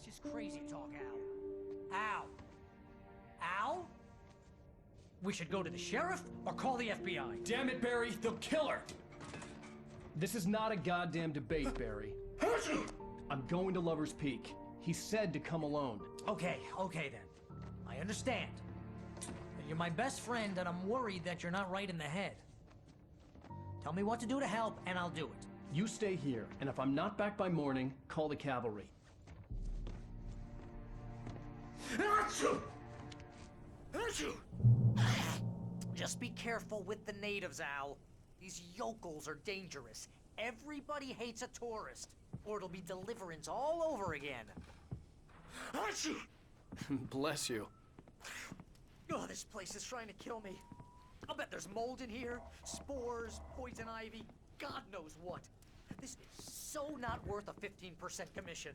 That's just crazy talk, Al. Al? Al? We should go to the sheriff or call the FBI? Damn it, Barry, they'll kill her! This is not a goddamn debate, Barry. I'm going to Lover's Peak. He said to come alone. Okay then. I understand. You're my best friend, and I'm worried that you're not right in the head. Tell me what to do to help, and I'll do it. You stay here, and if I'm not back by morning, call the cavalry. Just be careful with the natives, Al. These yokels are dangerous. Everybody hates a tourist, or it'll be deliverance all over again. Bless you. Oh, this place is trying to kill me. I'll bet there's mold in here, spores, poison ivy, God knows what. This is so not worth a 15% commission.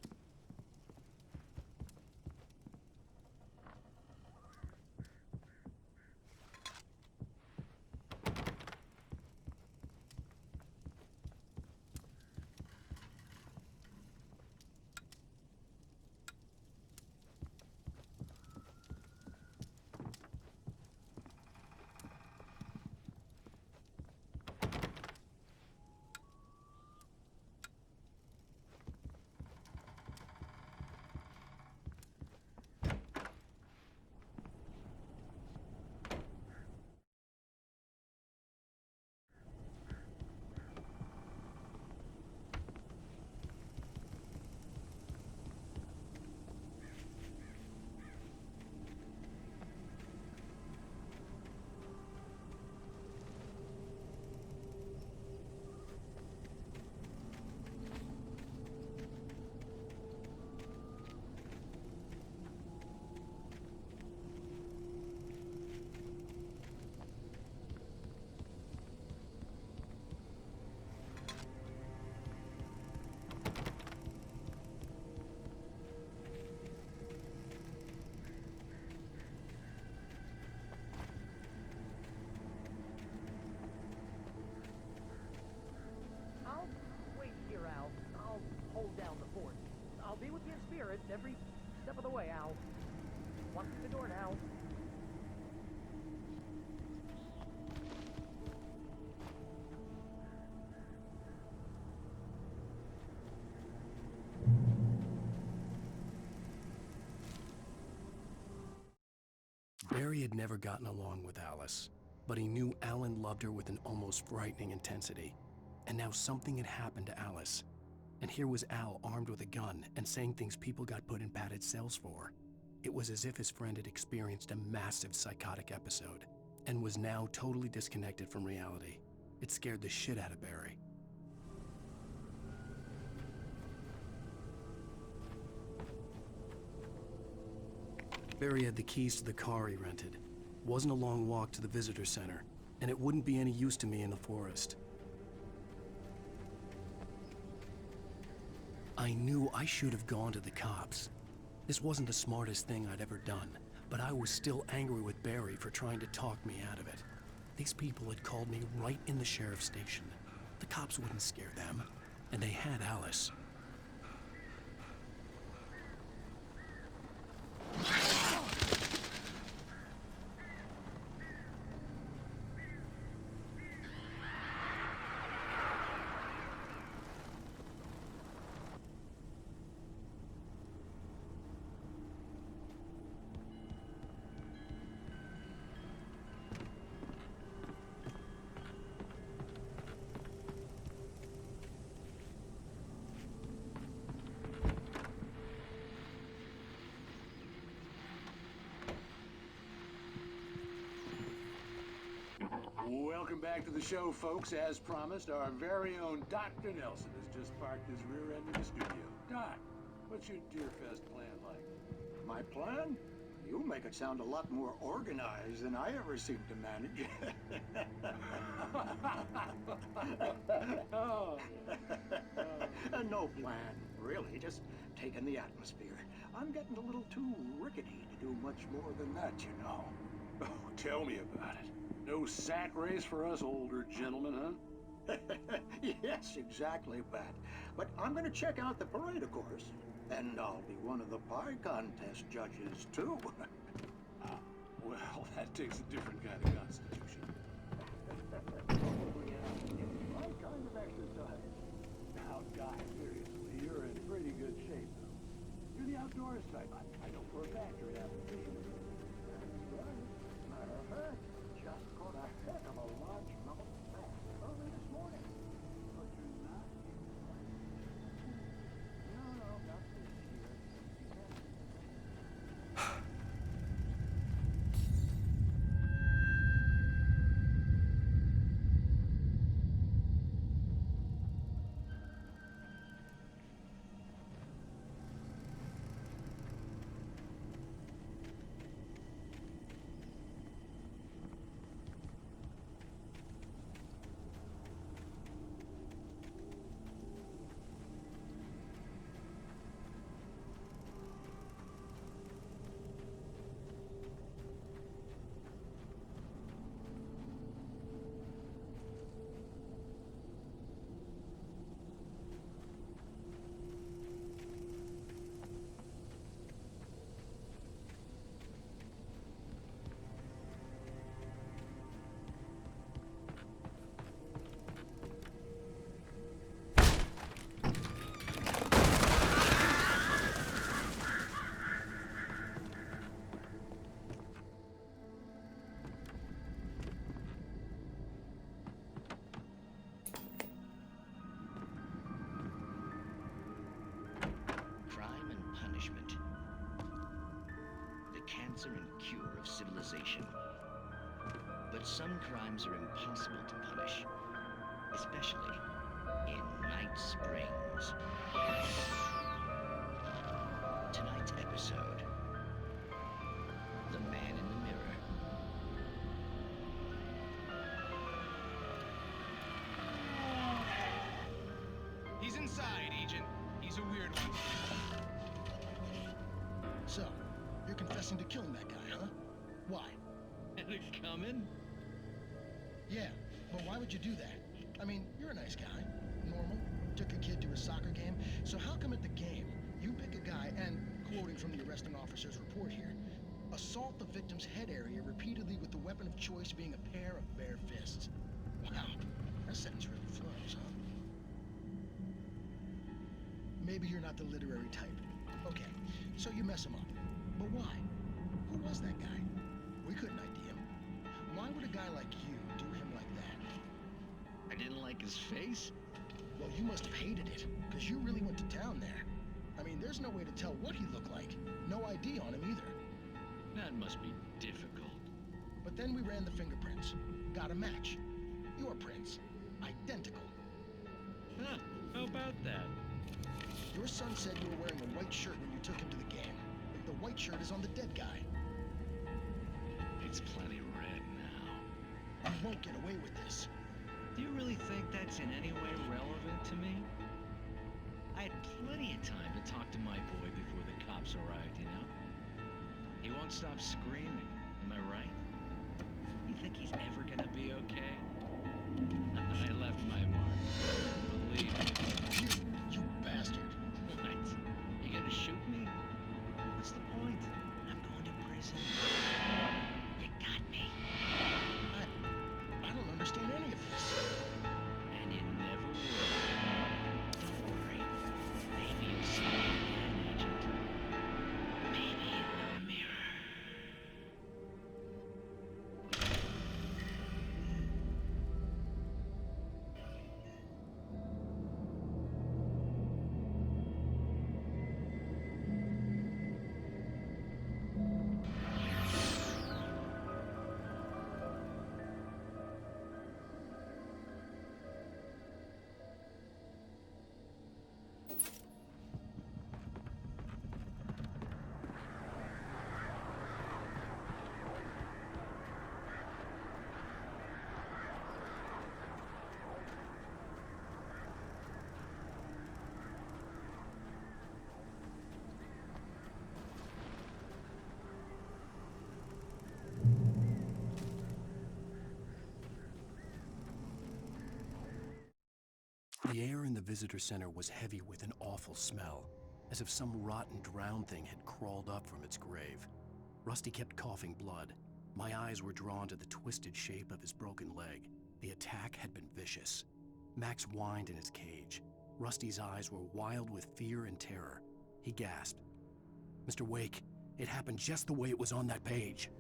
Hold down the fort. I'll be with you in spirit every step of the way, Al. Walk through the door now. Barry had never gotten along with Alice, but he knew Alan loved her with an almost frightening intensity. And now something had happened to Alice. And here was Al armed with a gun and saying things people got put in padded cells for. It was as if his friend had experienced a massive psychotic episode and was now totally disconnected from reality. It scared the shit out of Barry. Barry had the keys to the car he rented. It wasn't a long walk to the visitor center, and it wouldn't be any use to me in the forest. I knew I should have gone to the cops. This wasn't the smartest thing I'd ever done, but I was still angry with Barry for trying to talk me out of it. These people had called me right in the sheriff's station. The cops wouldn't scare them, and they had Alice. Welcome back to the show, folks. As promised, our very own Dr. Nelson has just parked his rear end in the studio. Doc, what's your Deerfest plan like? My plan? You make it sound a lot more organized than I ever seem to manage. No plan, really. Just taking the atmosphere. I'm getting a little too rickety to do much more than that, you know. Oh, tell me about it. No sack race for us older gentlemen, huh? Yes, exactly, Bat. But I'm going to check out the parade, of course. And I'll be one of the pie contest judges, too. Well, that takes a different kind of constitution. Right kind of exercise. Now, Doc, seriously, you're in pretty good shape, though. You're the outdoors type. I know for a fact you're an athlete. That's right. Matter of fact, just caught a heck of a largemouth bass early this morning. But you're not in No, not this year. Crime and punishment. The cancer and cure of civilization. But some crimes are impossible to punish, especially in Night Springs. Tonight's episode, The Man in the Mirror. He's inside, Agent. He's a weird one. So, you're confessing to killing that guy, huh? Why? Had it coming? Yeah, but why would you do that? I mean, you're a nice guy. Normal. Took a kid to a soccer game. So how come at the game, you pick a guy and, quoting from the arresting officer's report here, assault the victim's head area repeatedly with the weapon of choice being a pair of bare fists? Wow, that sentence really flows, huh? Maybe you're not the literary type. Okay, so you mess him up. But why? Who was that guy? We couldn't ID him. Why would a guy like you do him like that? I didn't like his face? Well, you must have hated it, because you really went to town there. I mean, there's no way to tell what he looked like. No ID on him either. That must be difficult. But then we ran the fingerprints. Got a match. Your prints. Identical. Huh, how about that? Your son said you were wearing a white shirt when you took him to the game. The white shirt is on the dead guy. It's plenty red now. You won't get away with this. Do you really think that's in any way relevant to me? I had plenty of time to talk to my boy before the cops arrived, you know? He won't stop screaming, am I right? You think he's ever gonna be okay? I left my mark. Believe me. You bastard. What? You gonna shoot me? What's the point? I'm going to prison. You got me. I don't understand any of this. And you never will. Don't worry. Maybe you'll see me again, Agent. Maybe in the mirror. The air in the visitor center was heavy with an awful smell. as if some rotten drowned thing had crawled up from its grave. Rusty kept coughing blood. My eyes were drawn to the twisted shape of his broken leg. The attack had been vicious. Max whined in his cage. Rusty's eyes were wild with fear and terror. He gasped. "Mr. Wake, it happened just the way it was on that page."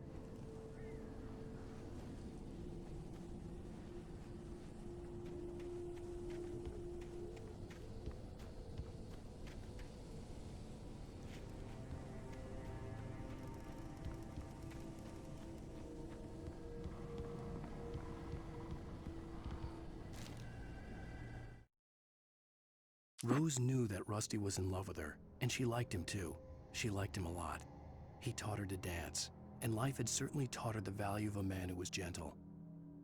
Rose knew that Rusty was in love with her, and she liked him too. She liked him a lot. He taught her to dance, and life had certainly taught her the value of a man who was gentle.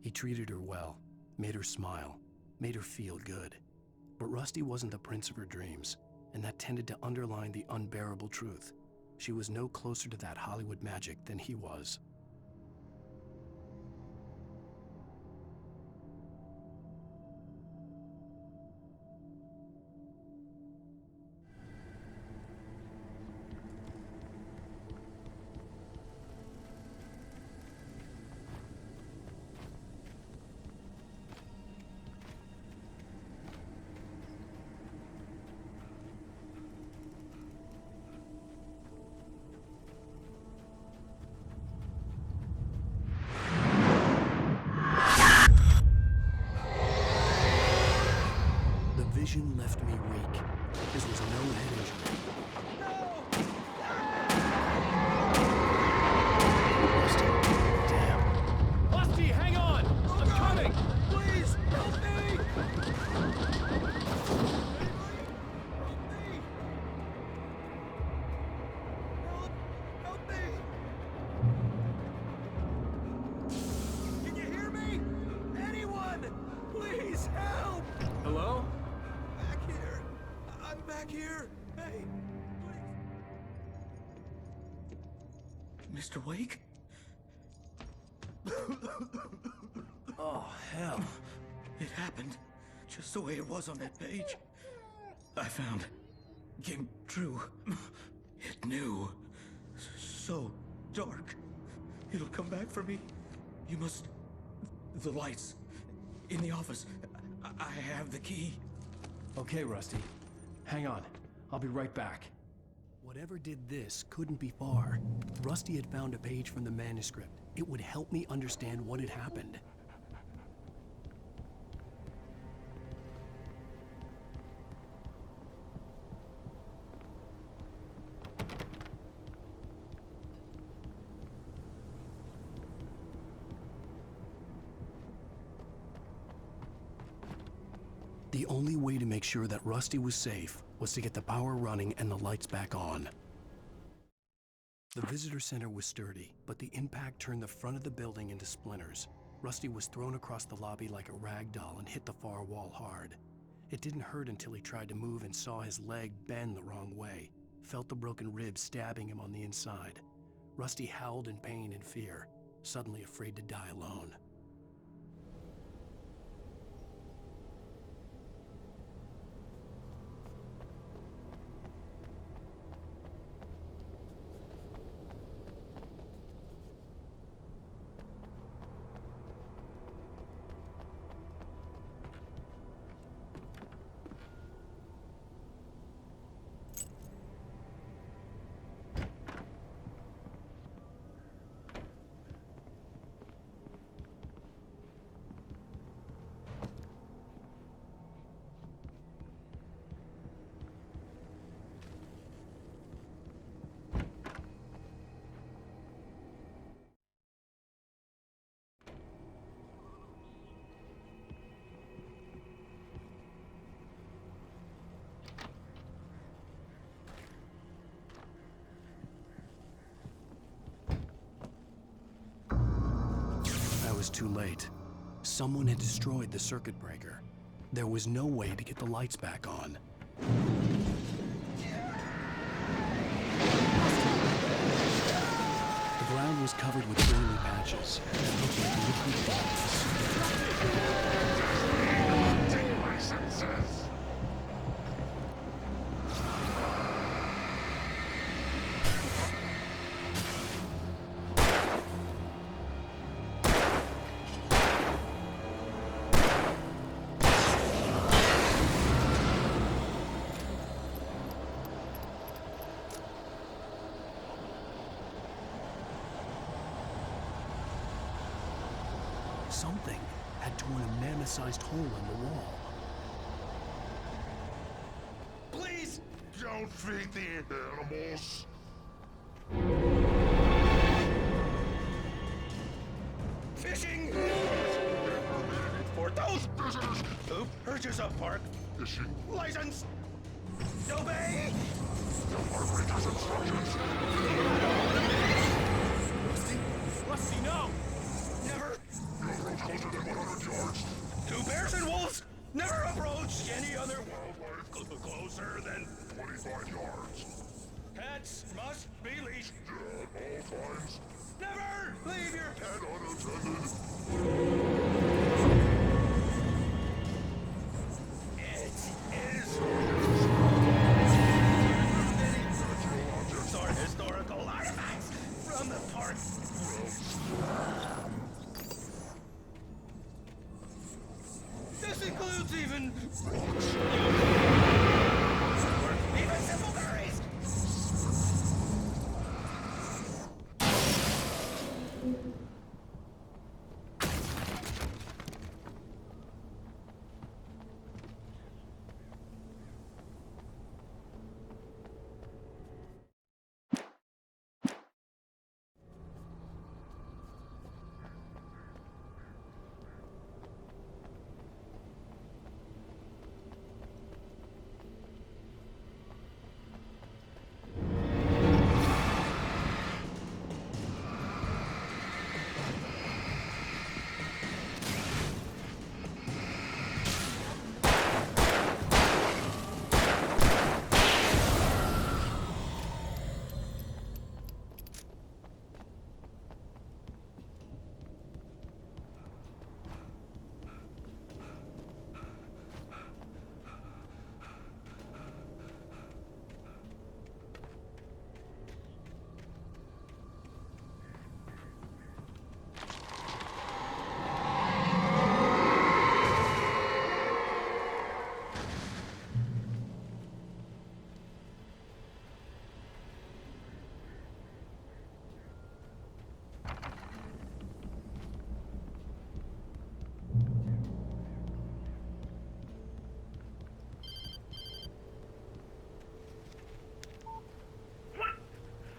He treated her well, made her smile, made her feel good. But Rusty wasn't the prince of her dreams, and that tended to underline the unbearable truth. She was no closer to that Hollywood magic than he was. Vision left me weak. This was no head injury. Rusty, damn. Rusty, hang on! I'm coming! Please, help me! Help me! Can you hear me? Anyone! Please help! Hello? Back here. I'm back here. Hey, please. Mr. Wake? Oh, hell. It happened just the way it was on that page. I found. Came true. It knew. So dark. It'll come back for me. You must. The lights. In the office. I have the key. Okay, Rusty. Hang on. I'll be right back. Whatever did this couldn't be far. Rusty had found a page from the manuscript. It would help me understand what had happened. The only way to make sure that Rusty was safe was to get the power running and the lights back on. The visitor center was sturdy, but the impact turned the front of the building into splinters. Rusty was thrown across the lobby like a rag doll and hit the far wall hard. It didn't hurt until he tried to move and saw his leg bend the wrong way, felt the broken ribs stabbing him on the inside. Rusty howled in pain and fear, suddenly afraid to die alone. Was too late. Someone had destroyed the circuit breaker. There was no way to get the lights back on. The ground was covered with oily patches that looked like liquid death. Something had torn a mammoth-sized hole in the wall. Please! Don't feed the animals! Fishing! For those visitors who purchase a park Fishing. license! Obey! Operator's instructions! Rusty, no! Never! No approach closer than 100 yards. To bears and wolves, never approach any other Wildlife closer than 25 yards. pets must be leashed. At all times. Never leave your pet. Unattended. It is or historical artifacts from the park. This includes even simple berries.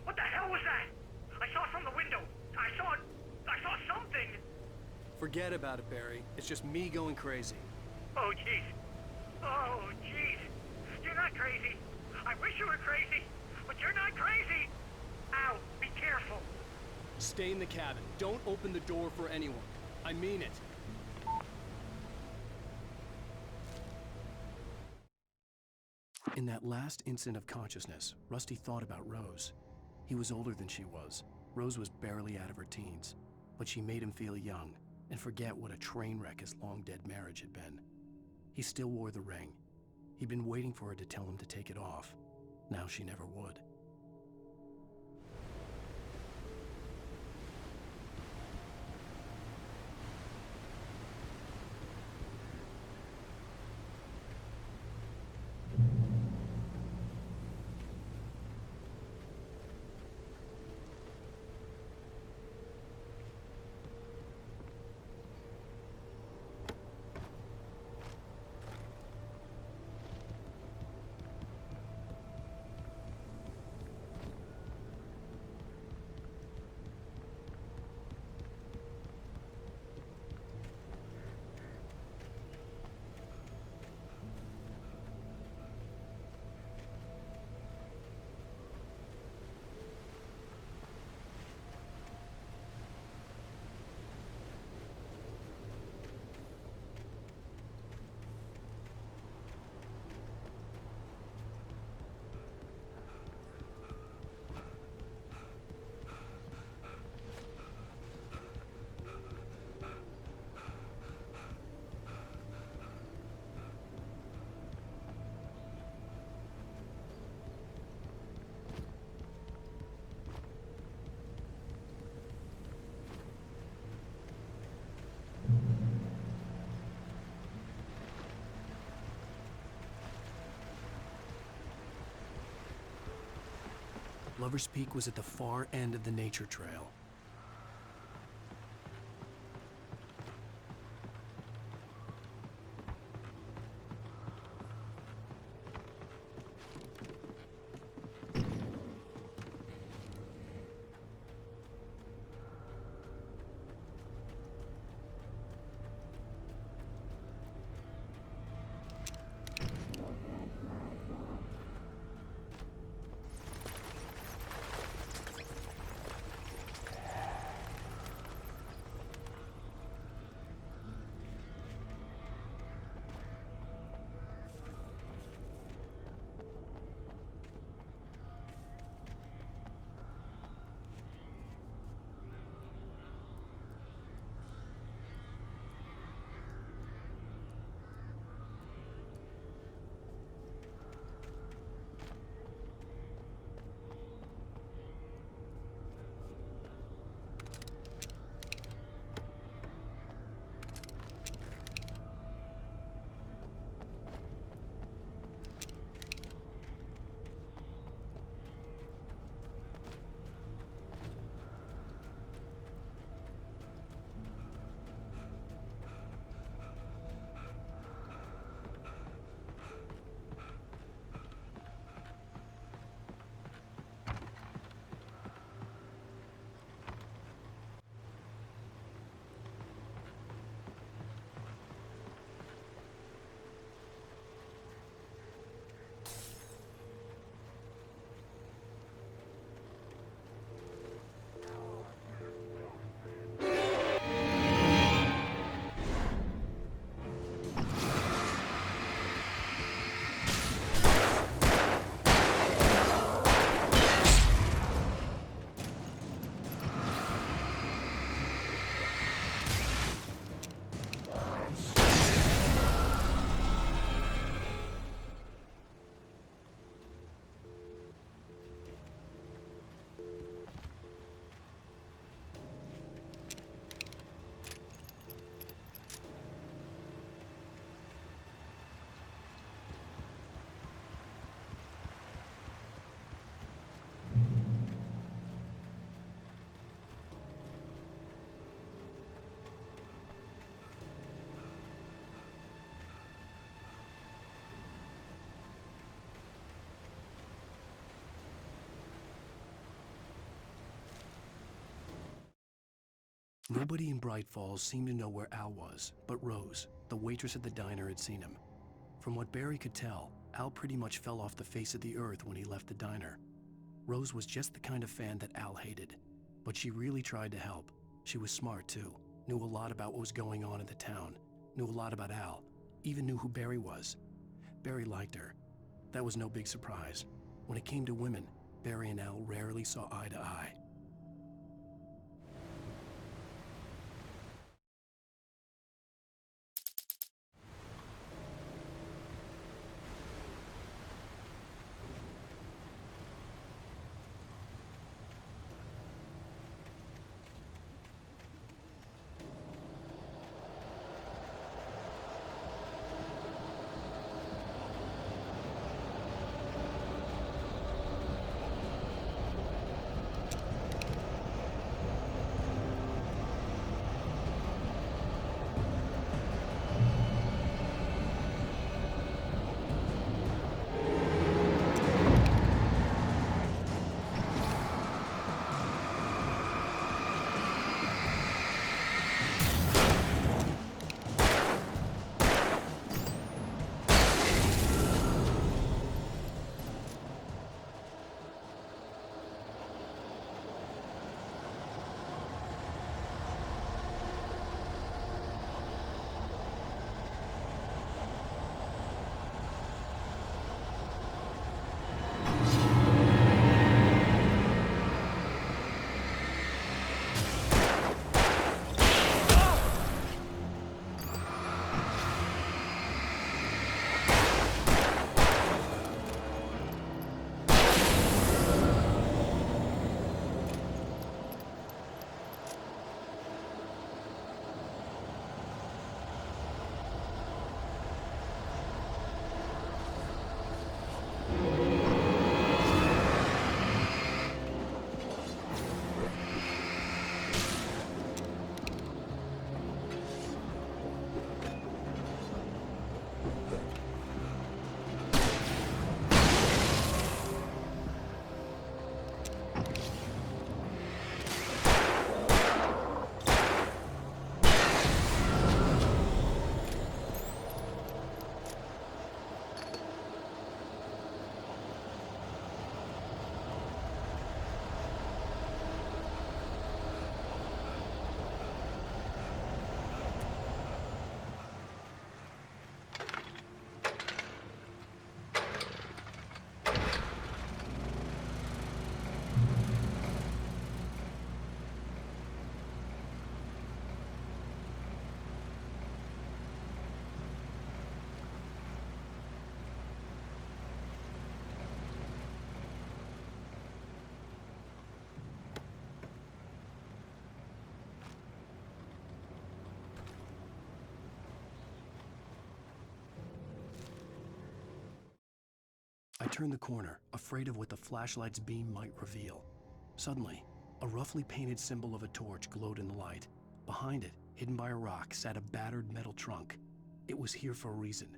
What the hell was that? I saw from the window. I saw something. Forget about it, Barry. It's just me going crazy. Oh, jeez. Oh, jeez. You're not crazy. I wish you were crazy, but you're not crazy. Ow, be careful. Stay in the cabin. Don't open the door for anyone. I mean it. In that last instant of consciousness, Rusty thought about Rose. He was older than she was. Rose was barely out of her teens, but she made him feel young and forget what a train wreck his long-dead marriage had been. He still wore the ring. He'd been waiting for her to tell him to take it off. Now she never would. Lover's Peak was at the far end of the nature trail. Nobody in Bright Falls seemed to know where Al was, but Rose, the waitress at the diner, had seen him. From what Barry could tell, Al pretty much fell off the face of the earth when he left the diner. Rose was just the kind of fan that Al hated, but she really tried to help. She was smart too, knew a lot about what was going on in the town, knew a lot about Al, even knew who Barry was. Barry liked her. That was no big surprise. When it came to women, Barry and Al rarely saw eye to eye. I turned the corner, afraid of what the flashlight's beam might reveal. Suddenly, a roughly painted symbol of a torch glowed in the light. Behind it, hidden by a rock, sat a battered metal trunk. It was here for a reason,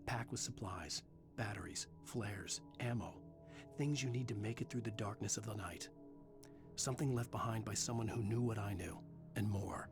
packed with supplies, batteries, flares, ammo, things you need to make it through the darkness of the night. Something left behind by someone who knew what I knew, and more.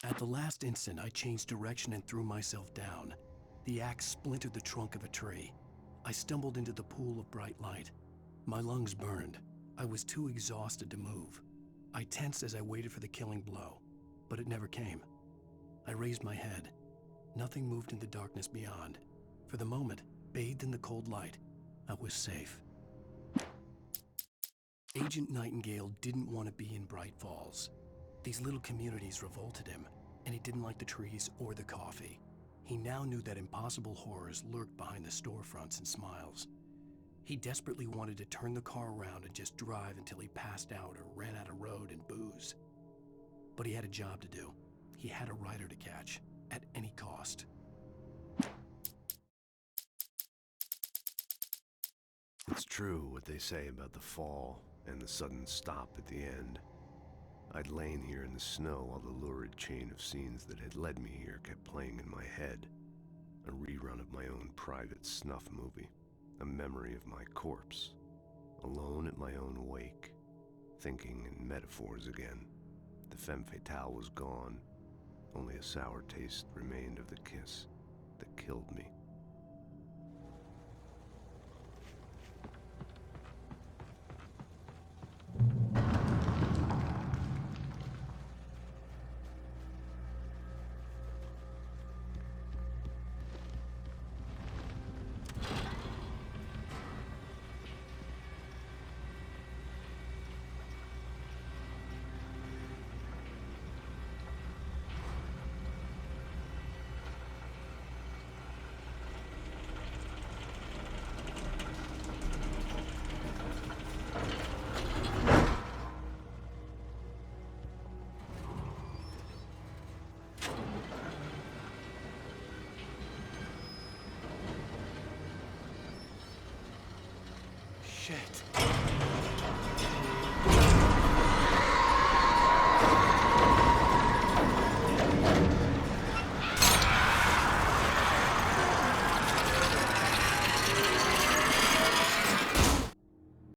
At the last instant, I changed direction and threw myself down. The axe splintered the trunk of a tree. I stumbled into the pool of bright light. My lungs burned. I was too exhausted to move. I tensed as I waited for the killing blow, but it never came. I raised my head. Nothing moved in the darkness beyond. For the moment, bathed in the cold light, I was safe. Agent Nightingale didn't want to be in Bright Falls. These little communities revolted him, and he didn't like the trees or the coffee. He now knew that impossible horrors lurked behind the storefronts and smiles. He desperately wanted to turn the car around and just drive until he passed out or ran out of road and booze. But he had a job to do. He had a rider to catch, at any cost. It's true what they say about the fall and the sudden stop at the end. I'd lain here in the snow while the lurid chain of scenes that had led me here kept playing in my head. A rerun of my own private snuff movie. A memory of my corpse. Alone at my own wake. Thinking in metaphors again. The femme fatale was gone. Only a sour taste remained of the kiss that killed me. Shit.